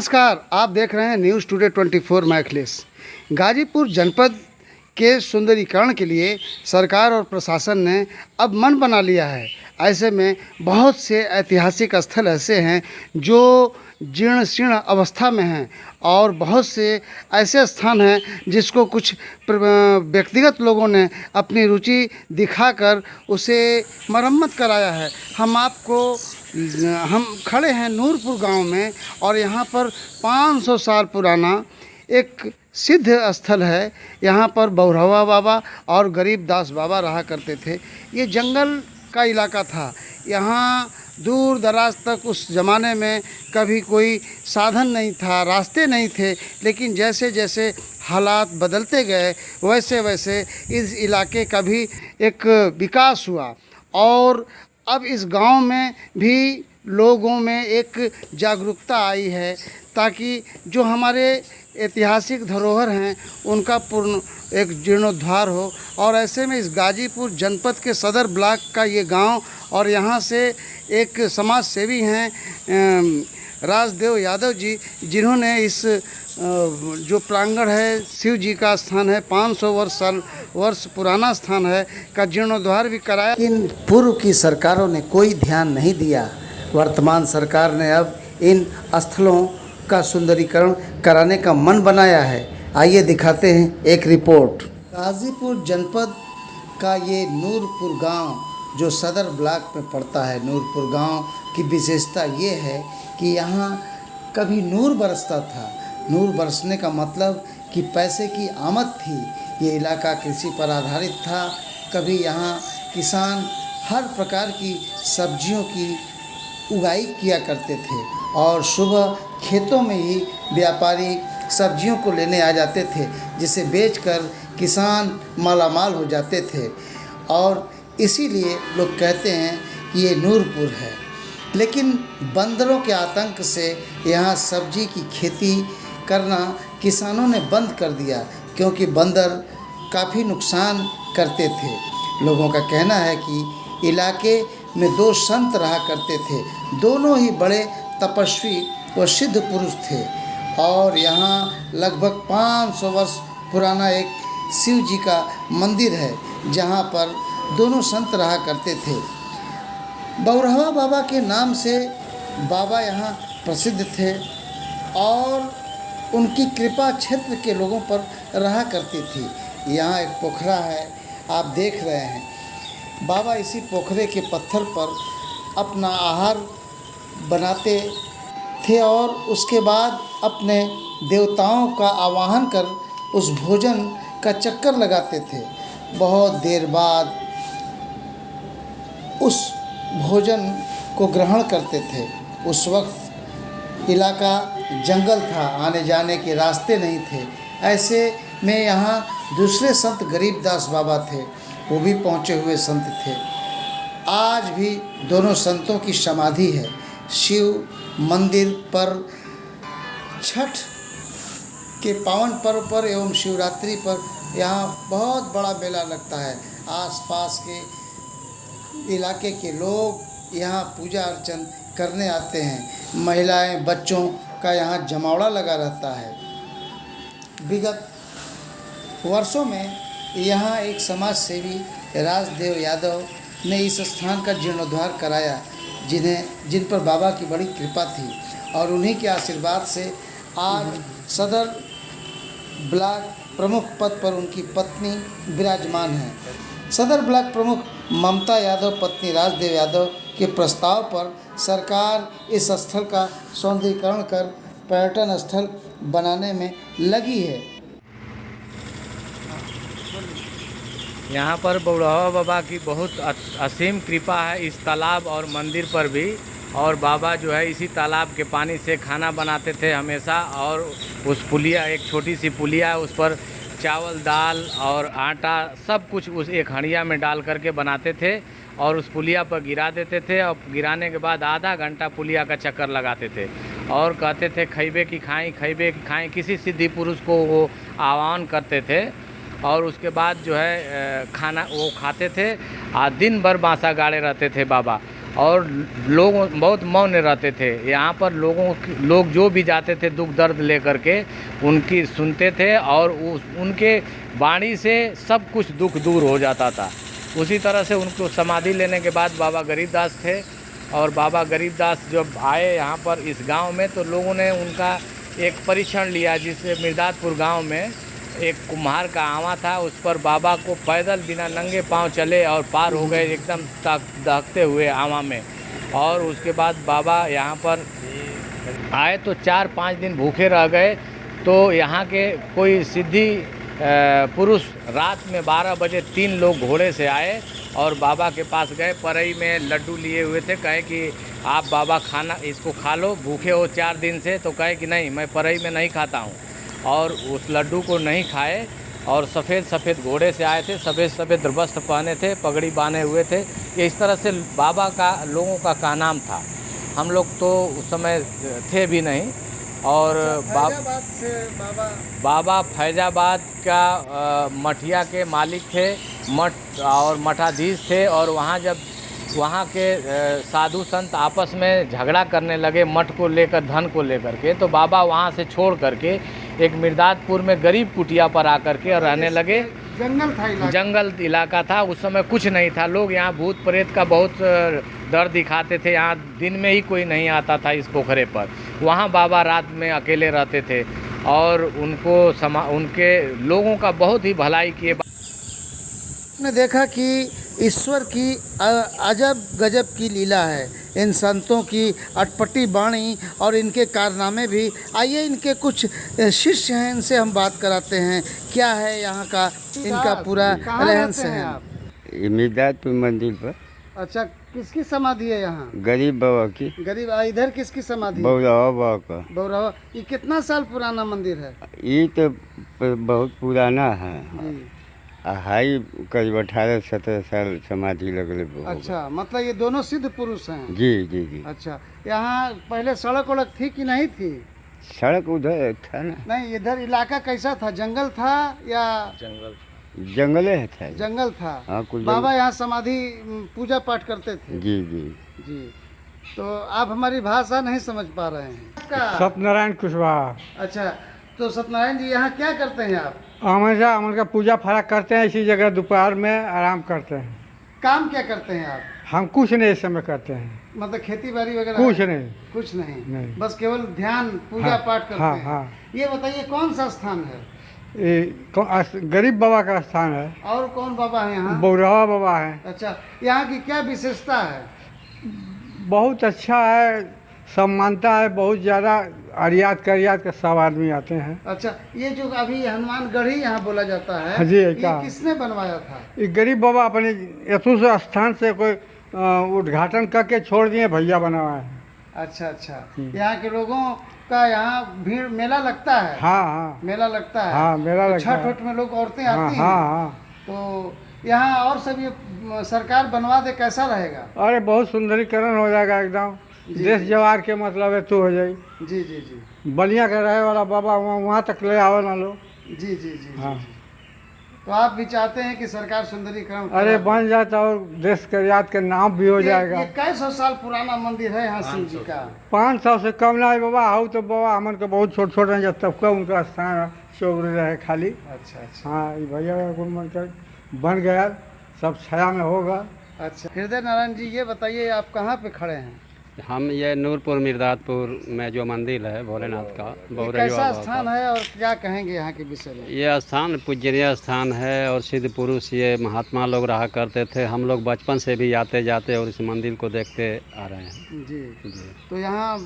नमस्कार, आप देख रहे हैं न्यूज़ टुडे 24 मैं अखिलेश। गाजीपुर जनपद के सुंदरीकरण के लिए सरकार और प्रशासन ने अब मन बना लिया है। ऐसे में बहुत से ऐतिहासिक स्थल ऐसे हैं जो जीर्ण शीर्ण अवस्था में हैं और बहुत से ऐसे स्थान हैं जिसको कुछ व्यक्तिगत लोगों ने अपनी रुचि दिखाकर उसे मरम्मत कराया है। हम खड़े हैं नूरपुर गांव में और यहाँ पर 500 साल पुराना एक सिद्ध स्थल है। यहाँ पर बौरहवा बाबा और गरीबदास बाबा रहा करते थे। ये जंगल का इलाका था। यहाँ दूर दराज तक उस ज़माने में कभी कोई साधन नहीं था, रास्ते नहीं थे, लेकिन जैसे जैसे हालात बदलते गए वैसे वैसे इस इलाके का भी एक विकास हुआ और अब इस गांव में भी लोगों में एक जागरूकता आई है ताकि जो हमारे ऐतिहासिक धरोहर हैं उनका पूर्ण एक जीर्णोद्धार हो। और ऐसे में इस गाजीपुर जनपद के सदर ब्लॉक का ये गांव और यहाँ से एक समाज सेवी हैं राजदेव यादव जी, जिन्होंने इस जो प्रांगण है शिव जी का स्थान है, 500 वर्ष पुराना स्थान है, का जीर्णोद्धार भी कराया। इन पूर्व की सरकारों ने कोई ध्यान नहीं दिया। वर्तमान सरकार ने अब इन स्थलों का सुंदरीकरण कराने का मन बनाया है। आइए दिखाते हैं एक रिपोर्ट। गाजीपुर जनपद का ये नूरपुर गांव जो सदर ब्लॉक में पड़ता है, नूरपुर गांव की विशेषता ये है कि यहाँ कभी नूर बरसता था। नूर बरसने का मतलब कि पैसे की आमद थी। ये इलाका कृषि पर आधारित था। कभी यहाँ किसान हर प्रकार की सब्जियों की उगाई किया करते थे और सुबह खेतों में ही व्यापारी सब्जियों को लेने आ जाते थे, जिसे बेचकर किसान मालामाल हो जाते थे और इसीलिए लोग कहते हैं कि ये नूरपुर है। लेकिन बंदरों के आतंक से यहाँ सब्जी की खेती करना किसानों ने बंद कर दिया, क्योंकि बंदर काफ़ी नुकसान करते थे। लोगों का कहना है कि इलाके में 2 संत रहा करते थे। दोनों ही बड़े तपस्वी व सिद्ध पुरुष थे और यहाँ लगभग 500 वर्ष पुराना एक शिव जी का मंदिर है, जहाँ पर दोनों संत रहा करते थे। बौरहवा बाबा के नाम से बाबा यहाँ प्रसिद्ध थे और उनकी कृपा क्षेत्र के लोगों पर रहा करती थी। यहाँ एक पोखरा है, आप देख रहे हैं। बाबा इसी पोखरे के पत्थर पर अपना आहार बनाते थे और उसके बाद अपने देवताओं का आवाहन कर उस भोजन का चक्कर लगाते थे। बहुत देर बाद उस भोजन को ग्रहण करते थे। उस वक्त इलाका जंगल था, आने जाने के रास्ते नहीं थे। ऐसे में यहाँ दूसरे संत गरीबदास बाबा थे, वो भी पहुँचे हुए संत थे। आज भी दोनों संतों की समाधि है। शिव मंदिर पर छठ के पावन पर्व पर एवं शिवरात्रि पर यहाँ बहुत बड़ा मेला लगता है। आसपास के इलाके के लोग यहाँ पूजा अर्चन करने आते हैं। महिलाएं, बच्चों का यहाँ जमावड़ा लगा रहता है। विगत वर्षों में यहाँ एक समाज सेवी राजदेव यादव ने इस स्थान का जीर्णोद्धार कराया, जिन पर बाबा की बड़ी कृपा थी और उन्हीं के आशीर्वाद से आज सदर ब्लॉक प्रमुख पद पर उनकी पत्नी विराजमान है। सदर ब्लॉक प्रमुख ममता यादव पत्नी राजदेव यादव के प्रस्ताव पर सरकार इस स्थल का सौंदर्यीकरण कर पर्यटन स्थल बनाने में लगी है। यहाँ पर बौरहवा बाबा की बहुत असीम कृपा है इस तालाब और मंदिर पर भी। और बाबा जो है इसी तालाब के पानी से खाना बनाते थे हमेशा। और उस पुलिया, एक छोटी सी पुलिया है, उस पर चावल, दाल और आटा सब कुछ उस एक हंडिया में डाल करके बनाते थे और उस पुलिया पर गिरा देते थे। और गिराने के बाद आधा घंटा पुलिया का चक्कर लगाते थे और कहते थे खैबे की खाएँ, खैबे की खाएँ। किसी सिद्धि पुरुष को वो आह्वान करते थे और उसके बाद जो है खाना वो खाते थे। दिन भर बांसा गाड़े रहते थे बाबा। और लोग बहुत मौन रहते थे। यहाँ पर लोग जो भी जाते थे दुख दर्द लेकर के उनकी सुनते थे और उनके वाणी से सब कुछ दुख दूर हो जाता था। उसी तरह से उनको समाधि लेने के बाद बाबा गरीबदास थे, और बाबा गरीबदास जब आए यहाँ पर इस गांव में तो लोगों ने उनका एक परीक्षण लिया, जिससे मिर्दातपुर गांव में एक कुम्हार का आवा था, उस पर बाबा को पैदल बिना नंगे पांव चले और पार हो गए एकदम दहकते हुए आवा में। और उसके बाद बाबा यहाँ पर आए तो 4-5 दिन भूखे रह गए। तो यहाँ के कोई सिद्धि पुरुष रात में 12 बजे 3 लोग घोड़े से आए और बाबा के पास गए, परई में लड्डू लिए हुए थे। कहे कि आप बाबा खाना इसको खा लो, भूखे हो 4 दिन से। तो कहे कि नहीं, मैं परई में नहीं खाता हूँ, और उस लड्डू को नहीं खाए। और सफ़ेद घोड़े से आए थे, सफ़ेद वस्त्र पहने थे, पगड़ी बांधे हुए थे। ये इस तरह से बाबा का लोगों का कहनाम था। हम लोग तो उस समय थे भी नहीं। और बाबा फैजाबाद का मठिया के मालिक थे, मठ और मठाधीश थे। और वहाँ के साधु संत आपस में झगड़ा करने लगे मठ को लेकर, धन को लेकर के। तो बाबा वहाँ से छोड़ करके एक मिर्दातपुर में गरीब कुटिया पर आकर के रहने लगे। जंगल इलाका था, उस समय कुछ नहीं था। लोग यहाँ भूत प्रेत का बहुत डर दिखाते थे। यहाँ दिन में ही कोई नहीं आता था इस पोखरे पर। वहाँ बाबा रात में अकेले रहते थे और उनके लोगों का बहुत ही भलाई किए। ने देखा कि ईश्वर की अजब गजब की लीला है, इन संतों की अटपटी वाणी और इनके कारनामे भी। आइए इनके कुछ शिष्य हैं, इनसे हम बात कराते हैं क्या है यहाँ का इनका पूरा रहन सहन। मिर्दातपुर मंदिर पर। अच्छा, किसकी समाधि है यहाँ? गरीब बाबा की। गरीब। इधर किसकी समाधि? बौराहा बाबा का। बौराहा। ये कितना साल पुराना मंदिर है? ये तो बहुत पुराना है, हाई करीब 18-17 साल समाधि लगले। अच्छा, मतलब ये दोनों सिद्ध पुरुष हैं? जी जी जी। अच्छा, यहाँ पहले सड़क वड़क थी कि नहीं थी? सड़क उधर था ना? नहीं, इधर इलाका कैसा था? जंगल था या? जंगले था। जंगल था। हाँ, कुछ बाबा यहाँ समाधि पूजा पाठ करते थे? जी जी जी। तो आप हमारी भाषा नहीं समझ पा रहे हैं। सत्यनारायण कुशवाहा। अच्छा, तो सत्यनारायण जी यहाँ क्या करते हैं आप? अमन का पूजा फराक करते हैं, इसी जगह दोपहर में आराम करते हैं। काम क्या करते हैं आप? हम कुछ नहीं इस समय करते हैं। मतलब खेती बाड़ी वगैरह? कुछ नहीं। कुछ नहीं, नहीं। बस केवल ध्यान पूजा हाँ, पाठ करते हाँ, हैं। हाँ। ये बताइए कौन सा स्थान है? गरीब बाबा का स्थान है। और कौन बाबा है यहाँ? बौराहा बाबा है। अच्छा, यहाँ की क्या विशेषता है? बहुत अच्छा है, सब मानता है, बहुत ज़्यादा अरियात के सब आदमी आते हैं। अच्छा, ये जो अभी हनुमानगढ़ी यहाँ बोला जाता है, हाँ जी, ये क्या? किसने बनवाया था? ये गरीब बाबा अपने यथुष स्थान से कोई उद्घाटन करके छोड़ दिए, भैया बनवाए हैं। अच्छा अच्छा, यहाँ के लोगों का यहाँ भीड़ मेला लगता है? हाँ हाँ, मेला लगता है। हाँ, मेला लगता है। छठ वठ में लोग औरतें हाँ आती हैं। हाँ हाँ। तो यहाँ और सब ये सरकार बनवा दे, कैसा रहेगा? अरे बहुत सुंदरीकरण हो जाएगा एकदम, देश जवार के मतलब है तो हो जाए। जी जी जी। बलिया का रहे वाला बाबा वहाँ तक ले आओ ना लो। जी जी जी। हाँ। जी। तो आप भी चाहते हैं कि सरकार सुंदरीकरण अरे बन जाता और देश के याद के नाम भी हो जाएगा। ये 100 साल पुराना मंदिर है यहाँ शिव जी का? 500 से कम ना है बाबा। आओ तो बाबा हमन के बहुत छोट छोट हैं, जब तब का उनका स्थान चौक रहे खाली। अच्छा अच्छा। हाँ, ये भैया का मंदिर बन गया, सब छाया में होगा। अच्छा, हृदय नारायण जी ये बताइए आप कहाँ पे खड़े हैं? हम ये नूरपुर मिर्दातपुर में जो मंदिर है भोलेनाथ का, ये कैसा स्थान है और क्या कहेंगे यहाँ के विषय में? ये स्थान पूजनीय स्थान है और सिद्ध पुरुष ये महात्मा लोग रहा करते थे। हम लोग बचपन से भी आते जाते और इस मंदिर को देखते आ रहे हैं। जी जी। तो यहाँ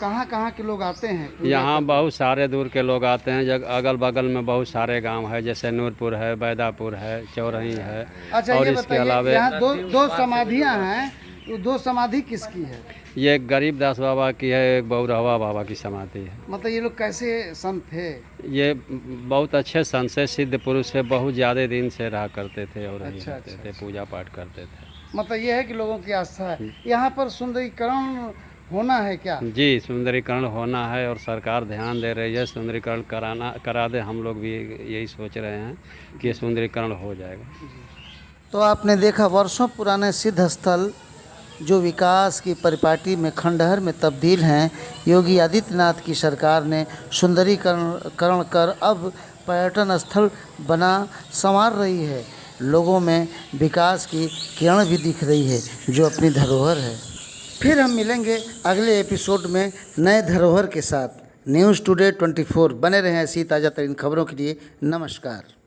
कहाँ के लोग आते हैं? यहाँ बहुत सारे दूर के लोग आते हैं। जग अगल बगल में बहुत सारे गांव है, जैसे नूरपुर है, बैदापुर है, चौरही है। अच्छा, और ये इसके बताइए अलावा यहाँ दो समाधियाँ हैं, तो 2 समाधि किसकी है? ये एक गरीबदास बाबा की है, एक बौराहा बाबा की समाधि है। मतलब ये लोग कैसे संत थे? ये बहुत अच्छे संत से, सिद्ध पुरुष से, बहुत ज़्यादा दिन से रहा करते थे और यहीं अच्छा, रहते थे, पूजा पाठ करते थे। मतलब ये है कि लोगों की आस्था है। यहाँ पर सुंदरीकरण होना है क्या? जी, सुंदरीकरण होना है और सरकार ध्यान दे रही है, सुंदरीकरण करा दे। हम लोग भी यही सोच रहे हैं कि सुंदरीकरण हो जाएगा। तो आपने देखा वर्षों पुराने सिद्ध स्थल जो विकास की परिपाटी में खंडहर में तब्दील हैं, योगी आदित्यनाथ की सरकार ने सुंदरीकरण कर अब पर्यटन स्थल बना संवार रही है। लोगों में विकास की किरण भी दिख रही है, जो अपनी धरोहर है। फिर हम मिलेंगे अगले एपिसोड में नए धरोहर के साथ। न्यूज़ टुडे 24 बने रहें ऐसी ताज़ा तरीन खबरों के लिए। नमस्कार।